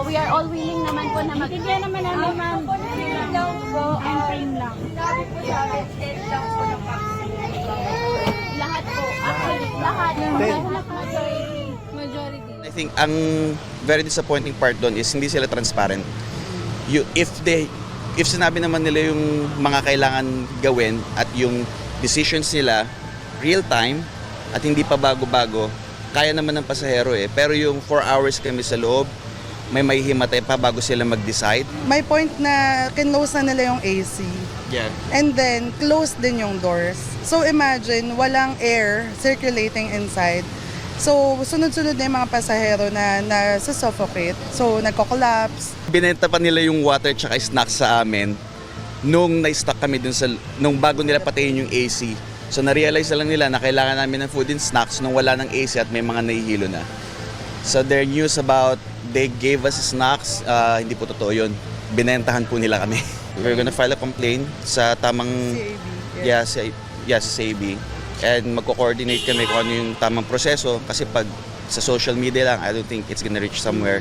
we are all willing naman po na Hindi naman namin, ma'am. Go and train lang. Sabi po sa akin, 10 lang po ng vaccine. lahat po. Actually, lahat. Majority. I think ang very disappointing part doon is hindi sila transparent. If sinabi naman nila yung mga kailangan gawin at yung decisions nila real time at hindi pa bago-bago, kaya naman ng pasahero eh. Pero yung 4 hours kami sa loob, may himatay pa bago sila mag-decide. May point na kinlose na nila yung AC. Yeah. And then, close din yung doors. So imagine, walang air circulating inside. So sunod-sunod na yung mga pasahero na suffocate. So nagko-collapse. Binenta pa nila yung water tsaka snacks sa amin nung na-stuck kami dun nung bago nila patayin yung AC. So na-realize na lang nila na kailangan namin ng food and snacks nung wala ng AC at may mga nahihilo na. So their news about they gave us snacks, hindi po totoo yun. Binentahan po nila kami. We're gonna file a complaint sa tamang CAB. sa CAB. And magko-coordinate kami kung ano yung tamang proseso kasi pag sa social media lang, I don't think it's gonna reach somewhere.